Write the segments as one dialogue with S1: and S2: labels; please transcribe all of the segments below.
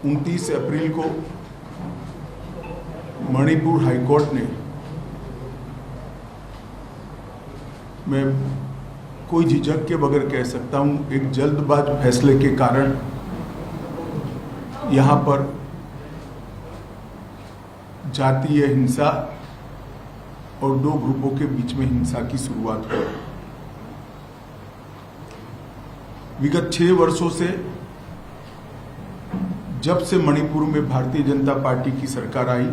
S1: 29 अप्रैल को मणिपुर हाईकोर्ट ने, मैं कोई झिझक के बगैर कह सकता हूं, एक जल्दबाज फैसले के कारण यहां पर जातीय हिंसा और दो ग्रुपों के बीच में हिंसा की शुरुआत हुई। विगत 6 वर्षों से, जब से मणिपुर में भारतीय जनता पार्टी की सरकार आई,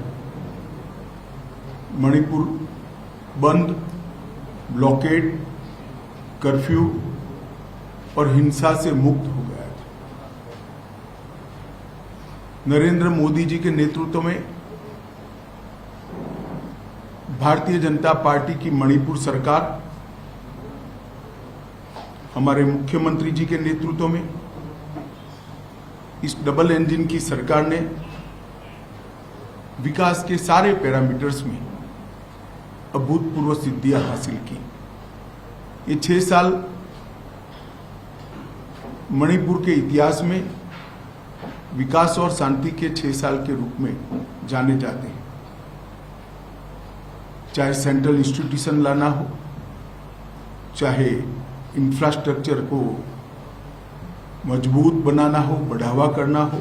S1: मणिपुर बंद, ब्लॉकेड, कर्फ्यू और हिंसा से मुक्त हो गया था। नरेंद्र मोदी जी के नेतृत्व में भारतीय जनता पार्टी की मणिपुर सरकार, हमारे मुख्यमंत्री जी के नेतृत्व में इस डबल इंजन की सरकार ने विकास के सारे पैरामीटर्स में अभूतपूर्व सिद्धियां हासिल की। ये 6 साल मणिपुर के इतिहास में विकास और शांति के 6 साल के रूप में जाने जाते हैं। चाहे सेंट्रल इंस्टीट्यूशन लाना हो, चाहे इंफ्रास्ट्रक्चर को मजबूत बनाना हो, बढ़ावा करना हो,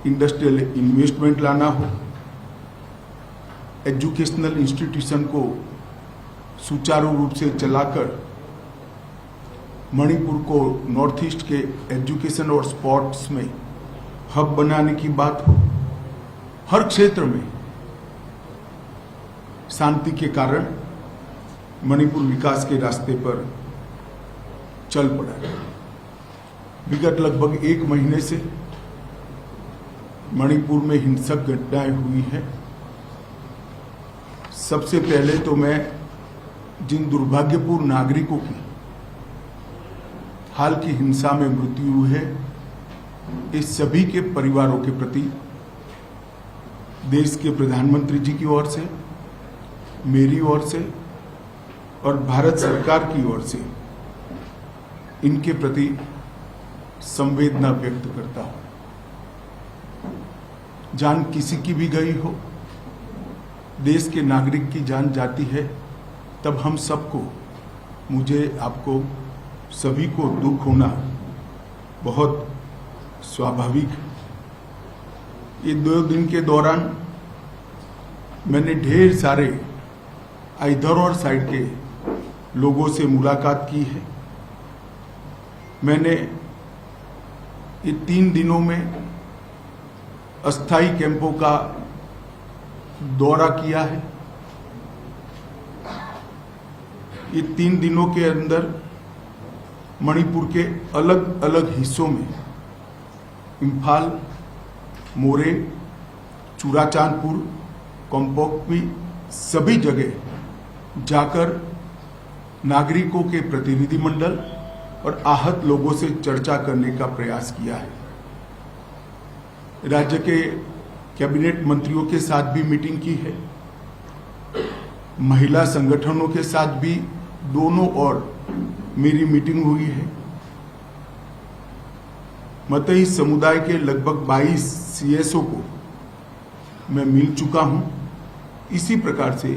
S1: इंडस्ट्रियल इन्वेस्टमेंट लाना हो, एजुकेशनल इंस्टीट्यूशन को सुचारू रूप से चलाकर मणिपुर को नॉर्थ ईस्ट के एजुकेशन और स्पोर्ट्स में हब बनाने की बात हो, हर क्षेत्र में शांति के कारण मणिपुर विकास के रास्ते पर चल पड़ा है। विगत लगभग 1 महीने से मणिपुर में हिंसक घटनाएं हुई हैं। सबसे पहले तो मैं जिन दुर्भाग्यपूर्ण नागरिकों की हाल की हिंसा में मृत्यु हुई है, इस सभी के परिवारों के प्रति देश के प्रधानमंत्री जी की ओर से, मेरी ओर से और भारत सरकार की ओर से इनके प्रति संवेदना व्यक्त करता हूं। जान किसी की भी गई हो, देश के नागरिक की जान जाती है, तब हम सबको, मुझे, आपको, सभी को दुख होना बहुत स्वाभाविक है। ये 2 दिन के दौरान मैंने ढेर सारे इधर और साइड के लोगों से मुलाकात की है। मैंने ये 3 दिनों में अस्थायी कैंपों का दौरा किया है। ये 3 दिनों के अंदर मणिपुर के अलग अलग हिस्सों में, इम्फाल, मोरे, चुराचांदपुर, कोम्पोक्पी, सभी जगह जाकर नागरिकों के प्रतिनिधिमंडल और आहत लोगों से चर्चा करने का प्रयास किया है। राज्य के कैबिनेट मंत्रियों के साथ भी मीटिंग की है। महिला संगठनों के साथ भी दोनों ओर मेरी मीटिंग हुई है। मतई समुदाय के लगभग 22 सीएसओ को मैं मिल चुका हूं। इसी प्रकार से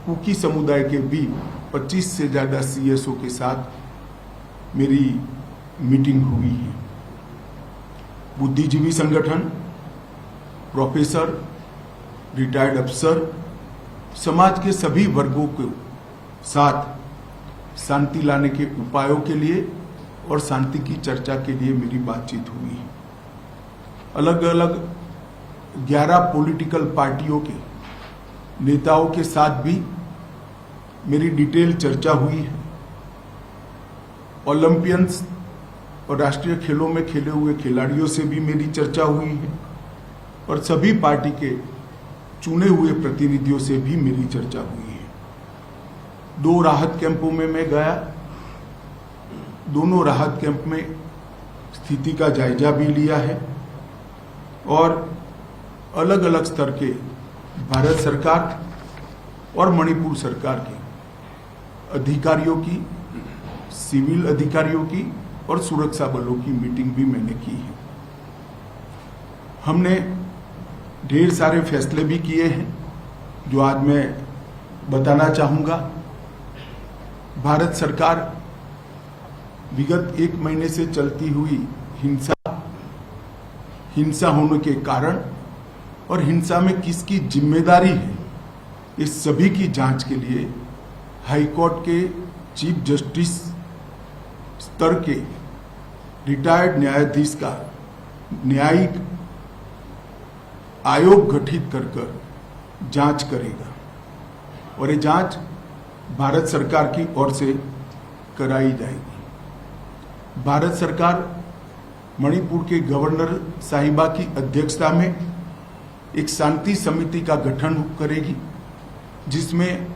S1: कुकी समुदाय के भी 25 से ज्यादा सीएसओ के साथ मेरी मीटिंग हुई है। बुद्धिजीवी संगठन, प्रोफेसर, रिटायर्ड अफसर, समाज के सभी वर्गों के साथ शांति लाने के उपायों के लिए और शांति की चर्चा के लिए मेरी बातचीत हुई है। अलग अलग 11 पॉलिटिकल पार्टियों के नेताओं के साथ भी मेरी डिटेल चर्चा हुई है। ओलंपियंस और राष्ट्रीय खेलों में खेले हुए खिलाड़ियों से भी मेरी चर्चा हुई है और सभी पार्टी के चुने हुए प्रतिनिधियों से भी मेरी चर्चा हुई है। 2 राहत कैंपों में मैं गया। दोनों राहत कैंप में स्थिति का जायजा भी लिया है और अलग अलग स्तर के भारत सरकार और मणिपुर सरकार के अधिकारियों की, सिविल अधिकारियों की और सुरक्षा बलों की मीटिंग भी मैंने की है। हमने ढेर सारे फैसले भी किए हैं जो आज मैं बताना चाहूँगा। भारत सरकार विगत 1 महीने से चलती हुई हिंसा होने के कारण और हिंसा में किसकी जिम्मेदारी है, इस सभी की जांच के लिए हाईकोर्ट के चीफ जस्टिस स्तर के रिटायर्ड न्यायाधीश का न्यायिक आयोग गठित कर जांच करेगा और ये जांच भारत सरकार की ओर से कराई जाएगी। भारत सरकार मणिपुर के गवर्नर साहिबा की अध्यक्षता में एक शांति समिति का गठन करेगी जिसमें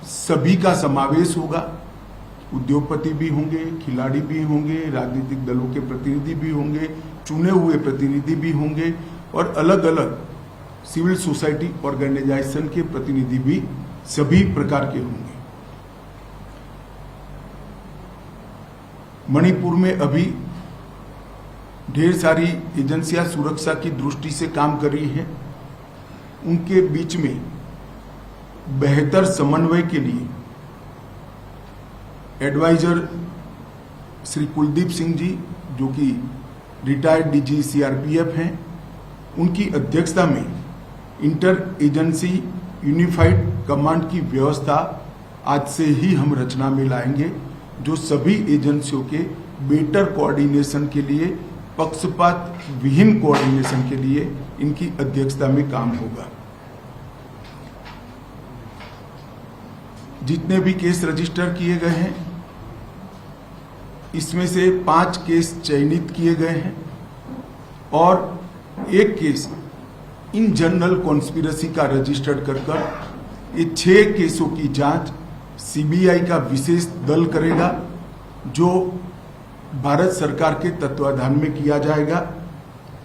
S1: सभी का समावेश होगा। उद्योगपति भी होंगे, खिलाड़ी भी होंगे, राजनीतिक दलों के प्रतिनिधि भी होंगे, चुने हुए प्रतिनिधि भी होंगे और अलग अलग सिविल सोसाइटी ऑर्गेनाइजेशन के प्रतिनिधि भी सभी प्रकार के होंगे। मणिपुर में अभी ढेर सारी एजेंसियां सुरक्षा की दृष्टि से काम कर रही हैं। उनके बीच में बेहतर समन्वय के लिए एडवाइजर श्री कुलदीप सिंह जी, जो कि रिटायर्ड डीजी सीआरपीएफ हैं, उनकी अध्यक्षता में इंटर एजेंसी यूनिफाइड कमांड की व्यवस्था आज से ही हम रचना में लाएंगे, जो सभी एजेंसियों के बेटर कोऑर्डिनेशन के लिए, पक्षपात विहीन कोऑर्डिनेशन के लिए इनकी अध्यक्षता में काम होगा। जितने भी केस रजिस्टर किए गए हैं इसमें से 5 केस चयनित किए गए हैं और 1 केस इन जनरल कॉन्स्पिरेसी का रजिस्टर्ड कर ये 6 केसों की जांच सीबीआई का विशेष दल करेगा, जो भारत सरकार के तत्वाधान में किया जाएगा।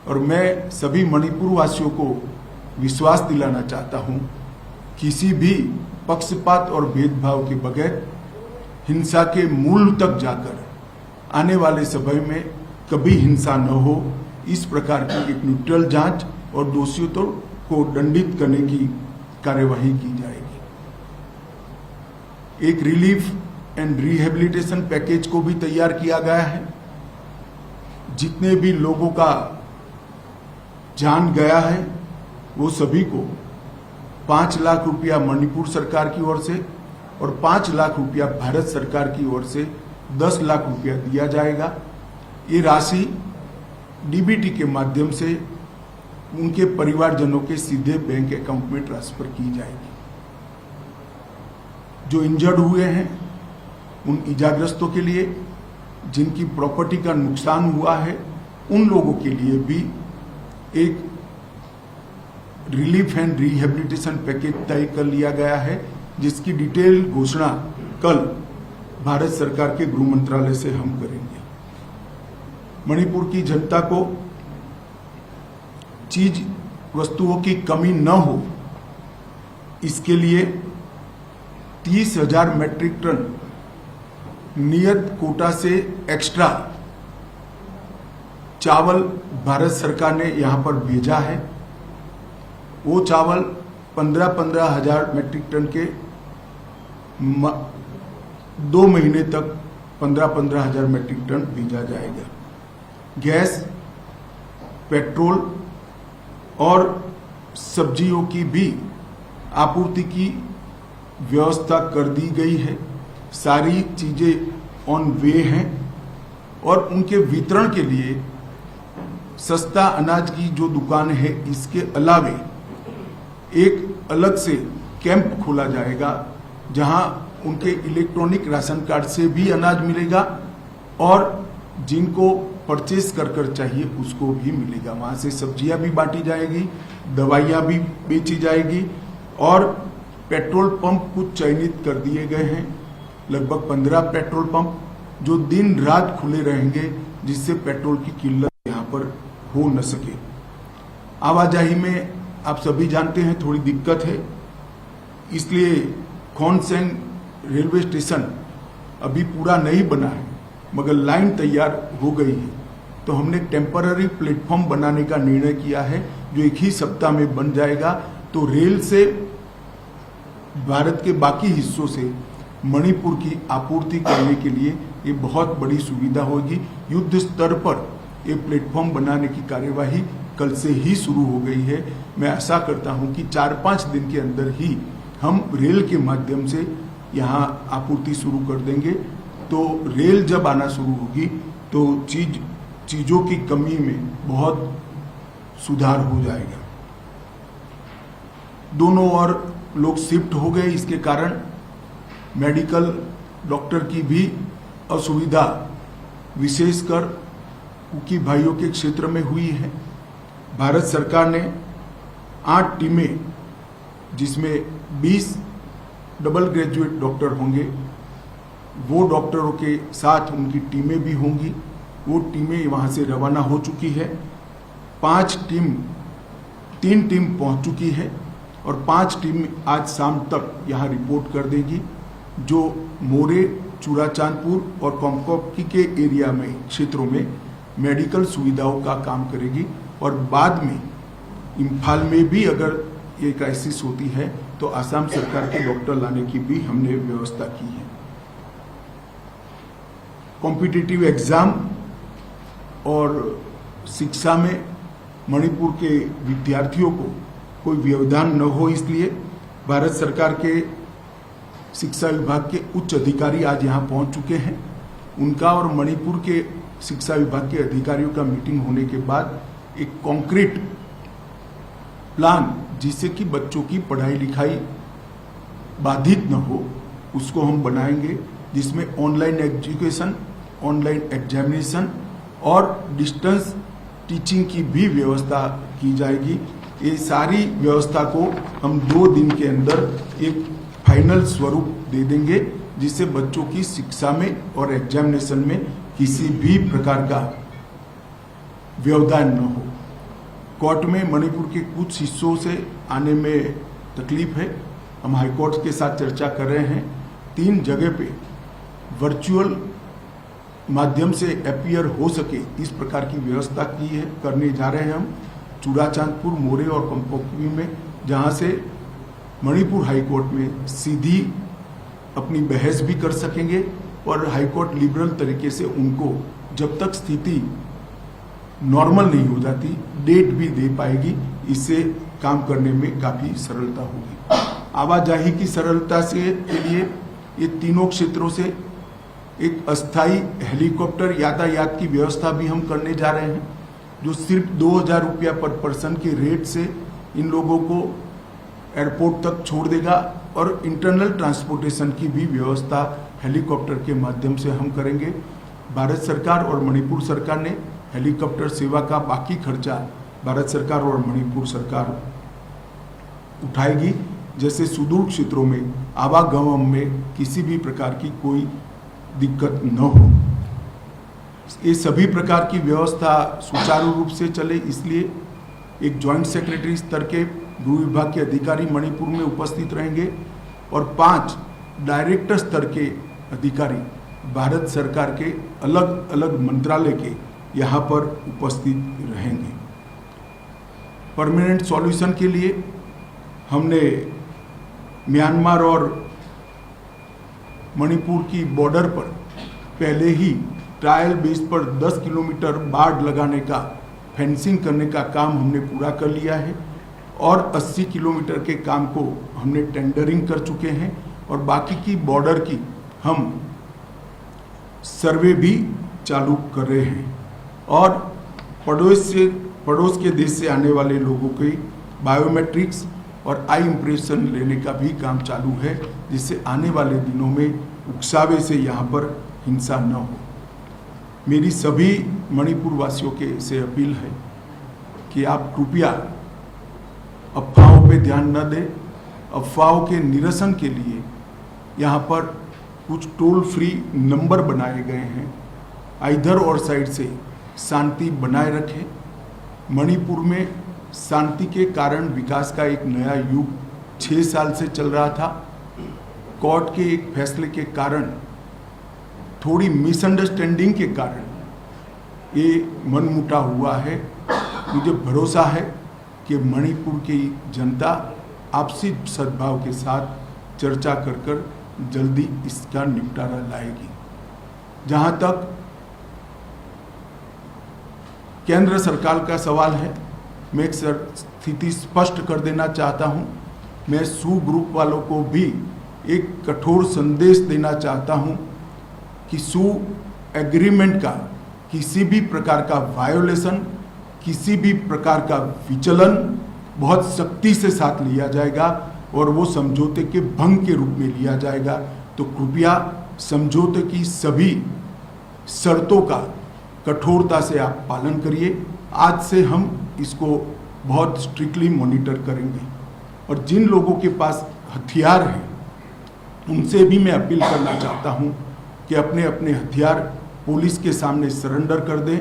S1: और मैं सभी मणिपुर वासियों को विश्वास दिलाना चाहता हूं, किसी भी पक्षपात और भेदभाव के बगैर हिंसा के मूल तक जाकर आने वाले समय में कभी हिंसा न हो, इस प्रकार की एक न्यूट्रल जांच और दोषियों को दंडित करने की कार्यवाही की जाएगी। एक रिलीफ एंड रिहेबिलिटेशन पैकेज को भी तैयार किया गया है। जितने भी लोगों का जान गया है वो सभी को 5 लाख रुपया मणिपुर सरकार की ओर से और 5 लाख रुपया भारत सरकार की ओर से 10 लाख रुपया दिया जाएगा। ये राशि डीबीटी के माध्यम से उनके परिवारजनों के सीधे बैंक अकाउंट में ट्रांसफर की जाएगी। जो इंजर्ड हुए हैं उन इजाग्रस्तों के लिए, जिनकी प्रॉपर्टी का नुकसान हुआ है, उन लोगों के लिए भी एक रिलीफ एंड रिहेबिलिटेशन पैकेज तय कर लिया गया है, जिसकी डिटेल घोषणा कल भारत सरकार के गृह मंत्रालय से हम करेंगे। मणिपुर की जनता को चीज वस्तुओं की कमी न हो, इसके लिए 30,000 मैट्रिक टन नियत कोटा से एक्स्ट्रा चावल भारत सरकार ने यहां पर भेजा है। वो चावल 15,000 मैट्रिक टन के 2 महीने तक 15,000 मैट्रिक टन भेजा जाएगा। गैस, पेट्रोल और सब्जियों की भी आपूर्ति की व्यवस्था कर दी गई है। सारी चीजें ऑन वे हैं और उनके वितरण के लिए सस्ता अनाज की जो दुकान है, इसके अलावे एक अलग से कैंप खोला जाएगा जहां उनके इलेक्ट्रॉनिक राशन कार्ड से भी अनाज मिलेगा और जिनको परचेस कर चाहिए उसको भी मिलेगा। वहां से सब्जियां भी बांटी जाएगी, दवाइयां भी बेची जाएगी और पेट्रोल पंप कुछ चयनित कर दिए गए हैं, लगभग 15 पेट्रोल पंप जो दिन रात खुले रहेंगे, जिससे पेट्रोल की किल्लत यहाँ पर हो न सके। आवाजाही में आप सभी जानते हैं थोड़ी दिक्कत है, इसलिए खोनसेंग रेलवे स्टेशन अभी पूरा नहीं बना है, मगर लाइन तैयार हो गई है तो हमने टेम्पररी प्लेटफॉर्म बनाने का निर्णय किया है, जो एक ही सप्ताह में बन जाएगा। तो रेल से भारत के बाकी हिस्सों से मणिपुर की आपूर्ति करने के लिए ये बहुत बड़ी सुविधा होगी। युद्ध स्तर पर ये प्लेटफॉर्म बनाने की कार्यवाही कल से ही शुरू हो गई है। मैं आशा करता हूं कि 4-5 दिन के अंदर ही हम रेल के माध्यम से यहाँ आपूर्ति शुरू कर देंगे। तो रेल जब आना शुरू होगी तो चीज़ों की कमी में बहुत सुधार हो जाएगा। दोनों ओर लोग शिफ्ट हो गए, इसके कारण मेडिकल डॉक्टर की भी असुविधा विशेषकर कुकी भाइयों के क्षेत्र में हुई है। भारत सरकार ने 8 टीमें, जिसमें 20 डबल ग्रेजुएट डॉक्टर होंगे, वो डॉक्टरों के साथ उनकी टीमें भी होंगी। वो टीमें वहाँ से रवाना हो चुकी है। 3 टीम पहुँच चुकी है और 5 टीम आज शाम तक यहाँ रिपोर्ट कर देगी, जो मोरे, चूड़ाचांदपुर और कोमकोकी के एरिया में क्षेत्रों में मेडिकल सुविधाओं का काम करेगी। और बाद में इम्फाल में भी अगर ये क्राइसिस होती है तो असम सरकार के डॉक्टर लाने की भी हमने व्यवस्था की है। कॉम्पिटिटिव एग्जाम और शिक्षा में मणिपुर के विद्यार्थियों को कोई व्यवधान न हो, इसलिए भारत सरकार के शिक्षा विभाग के उच्च अधिकारी आज यहाँ पहुँच चुके हैं। उनका और मणिपुर के शिक्षा विभाग के अधिकारियों का मीटिंग होने के बाद एक कॉन्क्रीट प्लान, जिससे कि बच्चों की पढ़ाई लिखाई बाधित न हो, उसको हम बनाएंगे, जिसमें ऑनलाइन एजुकेशन, ऑनलाइन एग्जामिनेशन और डिस्टेंस टीचिंग की भी व्यवस्था की जाएगी। ये सारी व्यवस्था को हम 2 दिन के अंदर एक फाइनल स्वरूप दे देंगे, जिससे बच्चों की शिक्षा में और एग्जामिनेशन में किसी भी प्रकार का व्यवधान न हो। कोर्ट में मणिपुर के कुछ हिस्सों से आने में तकलीफ है, हम हाईकोर्ट के साथ चर्चा कर रहे हैं। 3 जगह पे वर्चुअल माध्यम से अपीयर हो सके, इस प्रकार की व्यवस्था की है, करने जा रहे हैं हम। चूड़ाचांदपुर, मोरे और कोमकोकी में, जहां से मणिपुर हाईकोर्ट में सीधी अपनी बहस भी कर सकेंगे और हाईकोर्ट लिबरल तरीके से उनको जब तक स्थिति नॉर्मल नहीं हो जाती डेट भी दे पाएगी। इससे काम करने में काफ़ी सरलता होगी। आवाजाही की सरलता से के लिए ये तीनों क्षेत्रों से एक अस्थायी हेलीकॉप्टर यातायात की व्यवस्था भी हम करने जा रहे हैं, जो सिर्फ 2000 रुपया पर पर्सन के रेट से इन लोगों को एयरपोर्ट तक छोड़ देगा। और इंटरनल ट्रांसपोर्टेशन की भी व्यवस्था हेलीकॉप्टर के माध्यम से हम करेंगे। भारत सरकार और मणिपुर सरकार ने हेलीकॉप्टर सेवा का बाकी खर्चा भारत सरकार और मणिपुर सरकार उठाएगी, जैसे सुदूर क्षेत्रों में आवागमन में किसी भी प्रकार की कोई दिक्कत न हो। ये सभी प्रकार की व्यवस्था सुचारू रूप से चले, इसलिए एक जॉइंट सेक्रेटरी स्तर के गृह विभाग के अधिकारी मणिपुर में उपस्थित रहेंगे और 5 डायरेक्टर स्तर के अधिकारी भारत सरकार के अलग अलग मंत्रालय के यहाँ पर उपस्थित रहेंगे। परमानेंट सॉल्यूशन के लिए हमने म्यांमार और मणिपुर की बॉर्डर पर पहले ही ट्रायल बेस पर 10 किलोमीटर बाड़ लगाने का, फेंसिंग करने का काम हमने पूरा कर लिया है और 80 किलोमीटर के काम को हमने टेंडरिंग कर चुके हैं और बाकी की बॉर्डर की हम सर्वे भी चालू कर रहे हैं। और पड़ोस के देश से आने वाले लोगों के बायोमेट्रिक्स और आई इम्प्रेशन लेने का भी काम चालू है, जिससे आने वाले दिनों में उकसावे से यहाँ पर हिंसा न हो। मेरी सभी मणिपुर वासियों के से अपील है कि आप कृपया अफवाहों पे ध्यान न दें। अफवाहों के निरसन के लिए यहाँ पर कुछ टोल फ्री नंबर बनाए गए हैं, इधर और साइड से शांति बनाए रखें। मणिपुर में शांति के कारण विकास का एक नया युग 6 साल से चल रहा था। कोर्ट के एक फैसले के कारण, थोड़ी मिसअंडरस्टैंडिंग के कारण ये मनमुटा हुआ है। मुझे भरोसा है कि मणिपुर की जनता आपसी सद्भाव के साथ चर्चा कर जल्दी इसका निपटारा लाएगी। जहाँ तक केंद्र सरकार का सवाल है, मैं एक स्थिति स्पष्ट कर देना चाहता हूँ। मैं सू ग्रुप वालों को भी एक कठोर संदेश देना चाहता हूँ कि सू एग्रीमेंट का किसी भी प्रकार का वायोलेशन, किसी भी प्रकार का विचलन बहुत सख्ती से साथ लिया जाएगा और वो समझौते के भंग के रूप में लिया जाएगा। तो कृपया समझौते की सभी शर्तों का कठोरता से आप पालन करिए। आज से हम इसको बहुत स्ट्रिक्टली मॉनिटर करेंगे और जिन लोगों के पास हथियार हैं उनसे भी मैं अपील करना चाहता हूं कि अपने अपने हथियार पुलिस के सामने सरेंडर कर दें।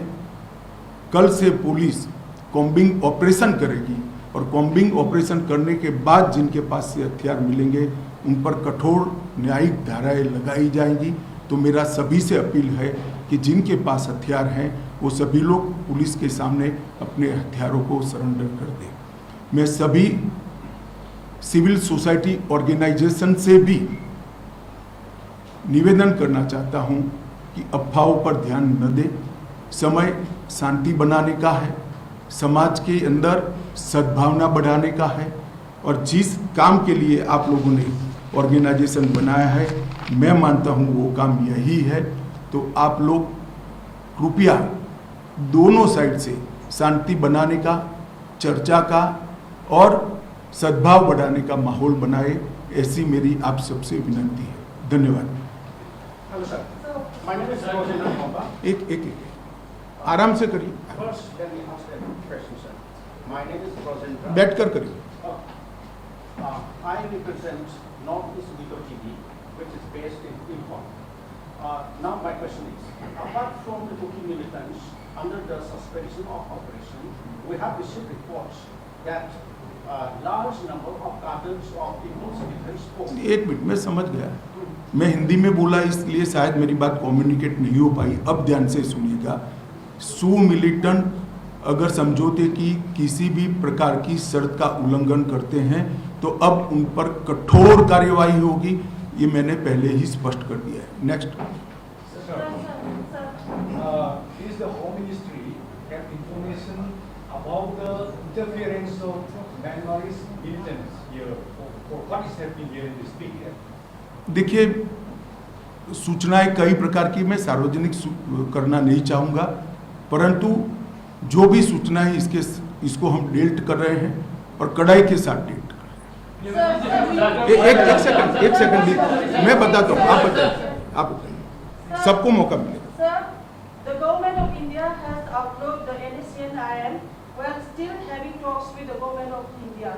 S1: कल से पुलिस कॉम्बिंग ऑपरेशन करेगी और कॉम्बिंग ऑपरेशन करने के बाद जिनके पास से हथियार मिलेंगे उन पर कठोर न्यायिक धाराएं लगाई जाएंगी। तो मेरा सभी से अपील है कि जिनके पास हथियार हैं वो सभी लोग पुलिस के सामने अपने हथियारों को सरेंडर कर दें। मैं सभी सिविल सोसाइटी ऑर्गेनाइजेशन से भी निवेदन करना चाहता हूं कि अफवाहों पर ध्यान न दें। समय शांति बनाने का है, समाज के अंदर सद्भावना बढ़ाने का है और जिस काम के लिए आप लोगों ने ऑर्गेनाइजेशन बनाया है मैं मानता हूं वो काम यही है। तो आप लोग कृपया दोनों साइड से शांति बनाने का, चर्चा का और सद्भाव बढ़ाने का माहौल बनाए, ऐसी मेरी आप सबसे विनती है। धन्यवाद। एक आराम से करिए, बैठ कर करिए।
S2: I represent Northeast Video TV, which is based in Imphal. Now my question is, apart from the Kuki militants under the suspension of operation, we have received reports that large number of cartels of People's Defense Force.
S1: एक minute, मैं समझ गया। मैं हिंदी में बोला इसलिए शायद मेरी बात कम्युनिकेट नहीं हो पाई। अब ध्यान से सुनिएगा। सू मिलिटेंट अगर समझौते की किसी भी प्रकार की शर्त का उल्लंघन करते हैं तो अब उन पर कठोर कार्यवाही होगी, ये मैंने पहले ही स्पष्ट कर दिया है। Next.
S3: Is the Home Ministry have information about the interference of Myanmar's militants here, or what is happening here in this area?
S1: देखिए, सूचनाएं कई प्रकार की मैं सार्वजनिक करना नहीं चाहूँगा, परंतु जो भी सूचना है इसको हम डील कर रहे हैं और कड़ाई के साथ डील कर रहे हैं। एक सेकंड मैं बताता हूँ, आप बताइए, सबको मौका मिलेगा।
S4: The government of India has approved the NACN-IM while still having talks with the government of India.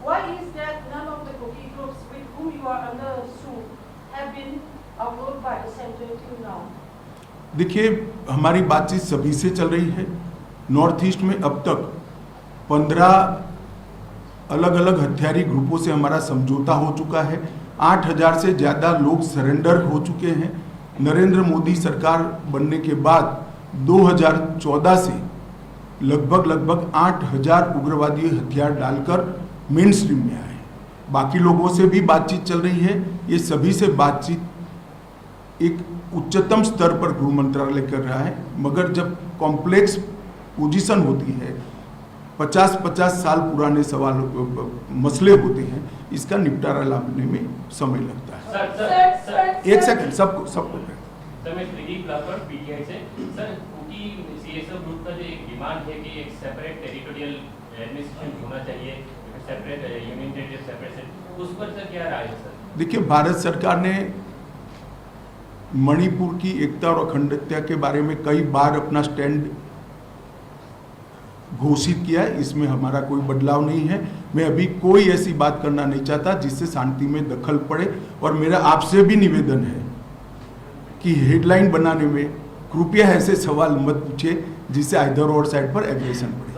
S4: Why is that none of the Kuki groups with whom you are under suit have been approved by the center till now?
S1: देखिए, हमारी बातचीत सभी से चल रही है। North east में अब तक 15 अलग अलग हथियारी ग्रुपों से हमारा समझौता हो चुका है। 8000 से ज़्यादा लोग सरेंडर हो चुके हैं। नरेंद्र मोदी सरकार बनने के बाद 2014 से लगभग 8000 उग्रवादी हथियार डालकर मेन स्ट्रीम में आए। बाकी लोगों से भी बातचीत चल रही है। ये सभी से बातचीत एक उच्चतम स्तर पर गृह मंत्रालय कर रहा है, मगर जब कॉम्प्लेक्स पोजीशन होती है, 50-50 साल पुराने मसले होते हैं, इसका निपटारा लाने में समय लगता है। एक सेकंड, सबको
S5: सर, मैं त्रिदीप लापर पीटीआई से। सर, कुकी सीएसएफ ग्रुप का जो एक डिमांड है कि एक सेपरेट टेरिटोरियल एडमिनिस्ट्रेशन होना चाहिए, सेपरेट यूनियन टेरिटरी सेपरेशन, उस पर सर क्या राय है सर?
S1: देखिए, भारत सरकार ने मणिपुर की एकता और अखंडता के बारे में कई बार अपना स्टैंड घोषित किया है। इसमें हमारा कोई बदलाव नहीं है। मैं अभी कोई ऐसी बात करना नहीं चाहता जिससे शांति में दखल पड़े, और मेरा आपसे भी निवेदन है कि हेडलाइन बनाने में कृपया ऐसे सवाल मत पूछिए जिससे आइदर और साइड पर एग्रेशन पड़े।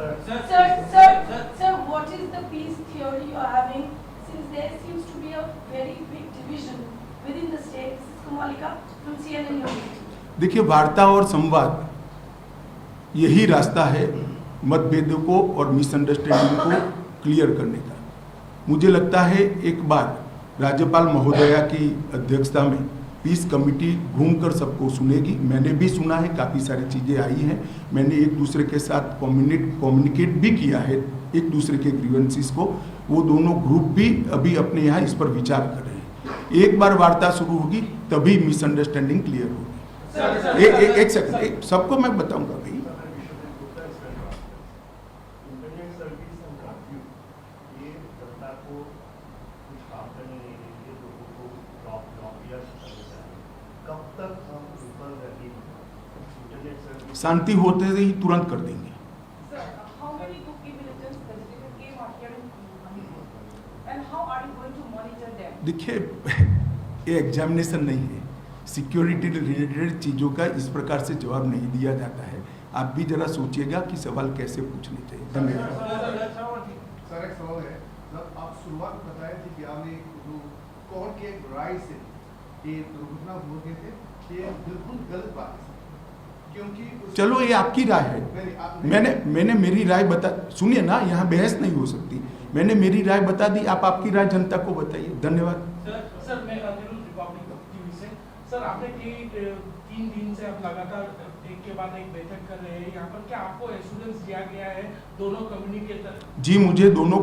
S4: Sir, what is the peace theory you are having, since there seems to be a very big division within the state? This is Kumalika from CNN News.
S1: देखिए, वार्ता और संवाद यही रास्ता है मतभेदों को और मिसअंडरस्टैंडिंग को क्लियर करने का। मुझे लगता है एक बार राज्यपाल महोदया की अध्यक्षता में पीस कमेटी घूमकर सबको सुनेगी। मैंने भी सुना है, काफ़ी सारी चीज़ें आई हैं। मैंने एक दूसरे के साथ कम्युनिकेट भी किया है, एक दूसरे के ग्रीवेंसेस को। वो दोनों ग्रुप भी अभी अपने यहाँ इस पर विचार कर रहे हैं। एक बार वार्ता शुरू होगी तभी मिसअंडरस्टैंडिंग क्लियर होगी। एक सेकंड, सबको मैं बताऊंगा भाई। शांति होते ही तुरंत कर देंगे।
S4: Sir, how many cookie militants basically came out here in Manipur? And how are you going to monitor them?
S1: देखिए, ये एग्जामिनेशन नहीं है, सिक्योरिटी रिलेटेड चीज़ों का इस प्रकार से जवाब नहीं दिया जाता है। आप भी जरा सोचिएगा कि सवाल कैसे पूछने चाहिए। धन्यवाद।
S6: सर एक सवाल है, जब आप शुरुआत बताए थे कि आपने कोर्ट की एक राय से ये दुर्घटना हो गए थे, ये बिल्कुल गलत बात है क्योंकि
S1: चलो ये आपकी राय है। मैंने मेरी राय बता, सुनिए ना, यहाँ बहस नहीं हो सकती। मैंने मेरी राय बता दी, आप आपकी राय जनता को बताइए। धन्यवाद।
S7: सर मैं रिपब्लिक टीवी से। सर आपने 3 दिन से आप लगातार एक के बाद एक बैठक कर रहे हैं यहाँ पर, क्या आपको एश्योरेंस दिया गया है दोनों कम्युनिटी के तरफ? जी,
S1: मुझे दोनों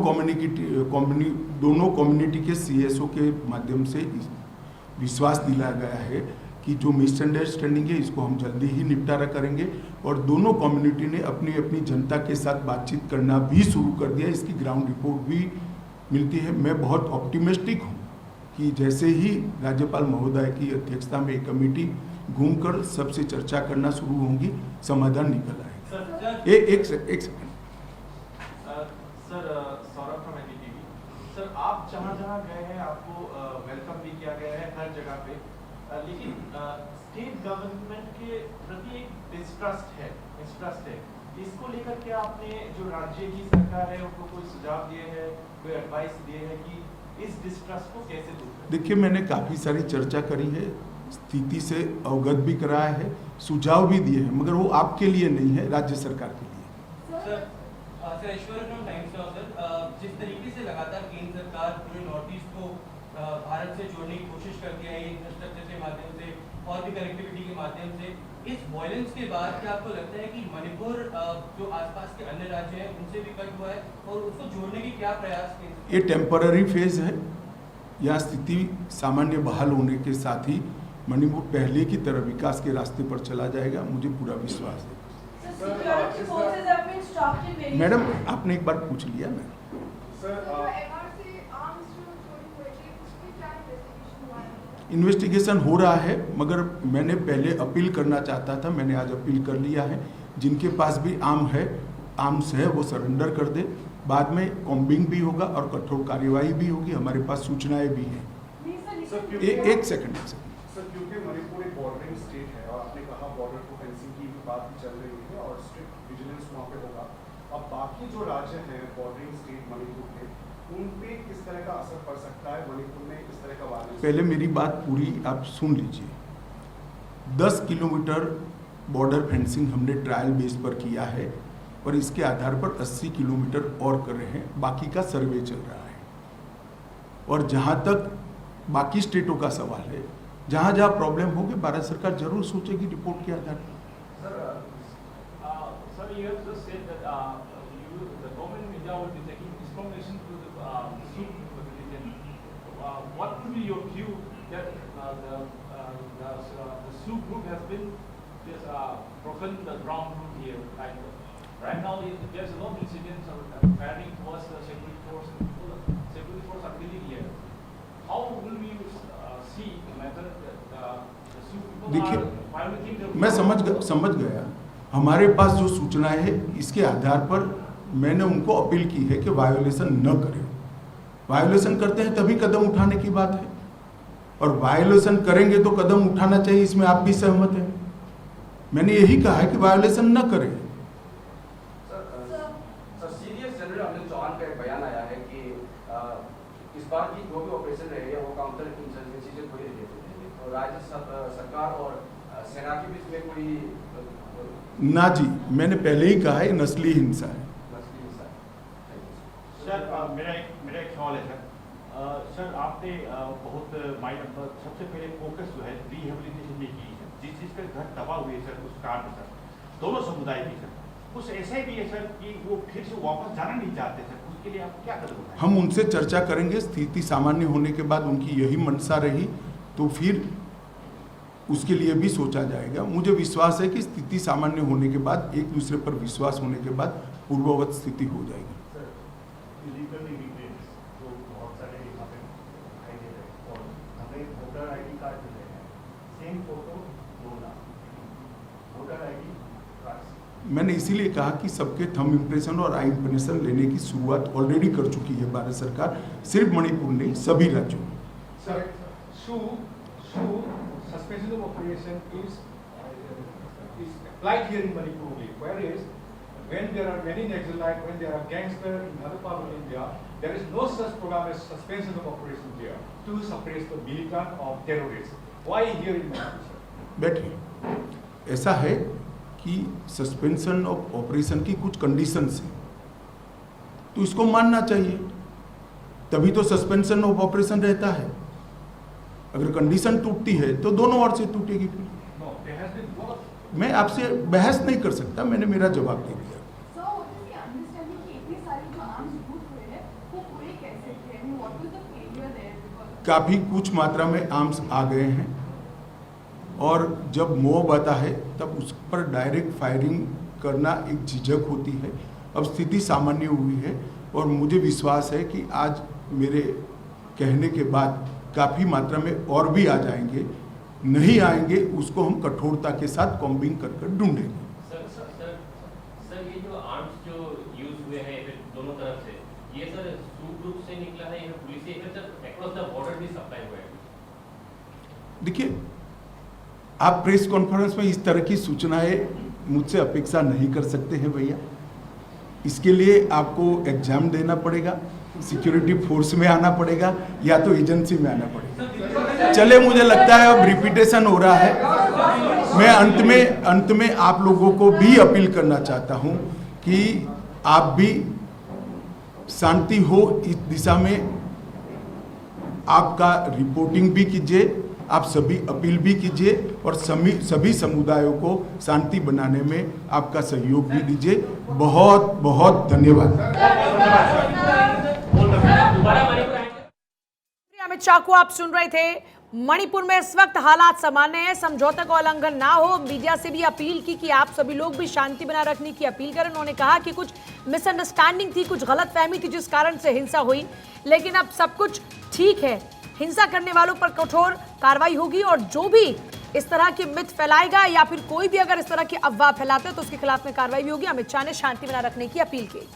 S1: कम्युनिटी के CSO के माध्यम से विश्वास दिलाया गया है कि जो मिसअंडरस्टैंडिंग है इसको हम जल्दी ही निपटारा करेंगे। और दोनों कम्युनिटी ने अपनी अपनी जनता के साथ बातचीत करना भी शुरू कर दिया। इसकी ग्राउंड रिपोर्ट भी मिलती है। मैं बहुत ऑप्टिमिस्टिक हूँ कि जैसे ही राज्यपाल महोदय की अध्यक्षता में एक कमेटी घूमकर सबसे चर्चा करना शुरू होंगी, समाधान निकल आएगा। एक second.
S8: Sir Saurabh from NDTV। Sir आप जहाँ गए हैं आपको वेलकम भी किया गया है हर जगह पे, लेकिन स्टेट गवर्नमेंट के प्रति एक डिस्ट्रस्ट है। इसको लेकर के आपने जो राज्य की सरकार है उनको कोई सुझाव दिए हैं, कोई एडवाइस दिए हैं कि इस डिस्ट्रस्ट को कैसे दूर करें?
S1: देखिए, मैंने काफ़ी सारी चर्चा करी है, स्थिति से अवगत भी कराया है, सुझाव भी दिए हैं, मगर वो आपके लिए नहीं है, राज्य सरकार के लिए।
S9: Sir Aishwarya from times now sir, जिस तरीके से लगातार केंद्र सरकार पूरे नॉर्थ ईस्ट को भारत से जोड़ने की कोशिश करती है इंफ्रास्ट्रक्चर के माध्यम से और भी कनेक्टिविटी के माध्यम से, इस वायलेंस के बाद क्या आपको लगता है कि मणिपुर जो आसपास के अन्य राज्य हैं उनसे भी कट हुआ है और उसको जोड़ने की क्या प्रयास किए?
S1: ये टेम्पररी फेज है। यहाँ स्थिति सामान्य बहाल होने के साथ ही मणिपुर पहले की तरह विकास के रास्ते पर चला जाएगा, मुझे पूरा विश्वास है। मैडम, आपने एक बार पूछ लिया। इन्वेस्टिगेशन हो रहा है, मगर मैंने पहले अपील करना चाहता था, मैंने आज अपील कर लिया है। जिनके पास भी आर्म्स है वो सरेंडर कर दे। बाद में कॉम्बिंग भी होगा और कठोर कार्यवाही भी होगी। हमारे पास सूचनाएं भी हैं। एक सेकंड।
S6: सर, क्योंकि मणिपुर एक बॉर्डरिंग स्टेट है और आपने कहा बॉर्डर को फेंसिंग की बात भी चल रही है और स्ट्रिक्ट विजिलेंस वहाँ पे होगा। अब बाकी जो राज्य हैं बॉर्डरिंग स्टेट मणिपुर के, उन पे किस तरह का असर पड़ सकता है? मणिपुर में इस तरह का वायलेंस।
S1: पहले मेरी बात पूरी आप सुन लीजिए। 10 किलोमीटर बॉर्डर फेंसिंग हमने ट्रायल बेस पर किया है और इसके आधार पर 80 किलोमीटर और कर रहे हैं। बाकी का सर्वे चल रहा है। और जहाँ तक बाकी स्टेटों का सवाल है, जहाँ जहाँ प्रॉब्लम होगी भारत सरकार जरूर सोचेगी रिपोर्ट के आधार पर।
S8: Sir, you have just said that the government of India will be taking discrimination to the Sikh religion. What would be your view that the Sikh group has been broken the ground rule here? Right now, there's a lot of incidents firing towards the security force, and people, security force are killing here. How will we see the method that the Sikh people are violating their?
S1: मैं समझ गया। हमारे पास जो सूचनाएं है इसके आधार पर मैंने उनको अपील की है कि वायोलेशन न करें। वायोलेशन करते हैं तभी कदम उठाने की बात है, और वायोलेशन करेंगे तो कदम उठाना चाहिए, इसमें आप भी सहमत हैं। मैंने यही कहा है कि वायोलेशन न करें।
S10: Sir, CDS general Anil Chauhan का एक बयान आया है कि इस बार की जो भी ऑपरेशन रही है वो काउंटर इंसर्जेंसी से कोई रिलेटेड नहीं है, तो राज्य सरकार और सेना के बीच में कोई
S1: ना जी, मैंने पहले ही कहा है नस्ली हिंसा है।
S11: सर मेरा एक सवाल है सर। सर आपने बहुत सबसे पहले फोकस जो है रिहेबिलिटेशन में की है, जिस चीज़ का घर दबा हुए सर उस कारण सर दोनों समुदाय की सर कुछ ऐसे भी है सर कि वो फिर से वापस जाना नहीं चाहते सर, उसके लिए आप क्या कदम उठाएंगे?
S1: हम उनसे चर्चा करेंगे। स्थिति सामान्य होने के बाद उनकी यही मंशा रही तो फिर उसके लिए भी सोचा जाएगा। मुझे विश्वास है कि स्थिति सामान्य होने के बाद, एक दूसरे पर विश्वास होने के बाद पूर्ववत स्थिति हो जाएगी।
S11: इलीगल इमिग्रेंट्स जो बहुत सारे यहाँ पे दिखाई दे रहे हैं और हमें वोटर आईडी कार्ड मिले हैं, same photo 2 lakh voter ID card.
S1: मैंने इसीलिए कहा कि सबके थंब इम्प्रेशन और आई इम्प्रेशन लेने की शुरुआत ऑलरेडी कर चुकी है भारत सरकार, सिर्फ मणिपुर नहीं सभी राज्यों में।
S3: Sir, suspension of operation is applied here in Manipur only. Whereas when there are many Naxalites, when there are gangsters in other parts of India, there is no such program as suspension of operation there to suppress the militant or terrorists. Why here in Manipur, sir?
S1: बैठिए, ऐसा है कि suspension of operation की कुछ conditions हैं, तो इसको मानना चाहिए, तभी तो सस्पेंशन ऑफ ऑपरेशन रहता है। अगर कंडीशन टूटती है तो दोनों ओर से टूटेगी।
S3: No, there has been both.
S1: मैं आपसे बहस नहीं कर सकता, मैंने मेरा जवाब दे दिया।
S12: So, what is the understanding कि इतने सारे जो आर्म्स ग्रुप हुए हैं वो पूरे कैसे थे? I mean, what was the failure there? Because
S1: काफ़ी कुछ मात्रा में आर्म्स आ गए हैं और जब मॉब आता है तब उस पर डायरेक्ट फायरिंग करना एक झिझक होती है। अब स्थिति सामान्य हुई है और मुझे विश्वास है कि आज मेरे कहने के बाद काफ़ी मात्रा में और भी आ जाएंगे। नहीं आएंगे उसको हम कठोरता के साथ कॉम्बिंग कर ढूंढेंगे।
S5: सर ये जो आर्म्स जो यूज हुए हैं फिर दोनों तरफ से, ये सर सूट ग्रुप से निकला है या पुलिस से, फिर सर अक्रॉस द बॉर्डर भी सप्लाई हुआ है?
S1: देखिए, आप प्रेस कॉन्फ्रेंस में इस तरह की सूचनाएं मुझसे अपेक्षा नहीं कर सकते हैं भैया। इसके लिए आपको एग्जाम देना पड़ेगा, सिक्योरिटी फोर्स में आना पड़ेगा या तो एजेंसी में आना पड़ेगा। चले, मुझे लगता है अब रिपीटेशन हो रहा है। मैं अंत में आप लोगों को भी अपील करना चाहता हूं कि आप भी शांति हो इस दिशा में आपका रिपोर्टिंग भी कीजिए, आप सभी अपील भी कीजिए और सभी समुदायों को शांति बनाने में आपका सहयोग भी दीजिए। बहुत बहुत धन्यवाद।
S13: अमित शाह को आप सुन रहे थे। मणिपुर में इस वक्त हालात सामान्य है, समझौते का उल्लंघन ना हो। मीडिया से भी अपील की कि आप सभी लोग भी शांति बनाए रखने की अपील करें। उन्होंने कहा कि कुछ मिसअंडरस्टैंडिंग थी, कुछ गलतफहमी थी जिस कारण से हिंसा हुई, लेकिन अब सब कुछ ठीक है। हिंसा करने वालों पर कठोर कार्रवाई होगी और जो भी इस तरह की मिथ फैलाएगा या फिर कोई भी अगर इस तरह की अफवाह फैलाता है तो उसके खिलाफ में कार्रवाई भी होगी। अमित शाह ने शांति बनाए रखने की अपील की।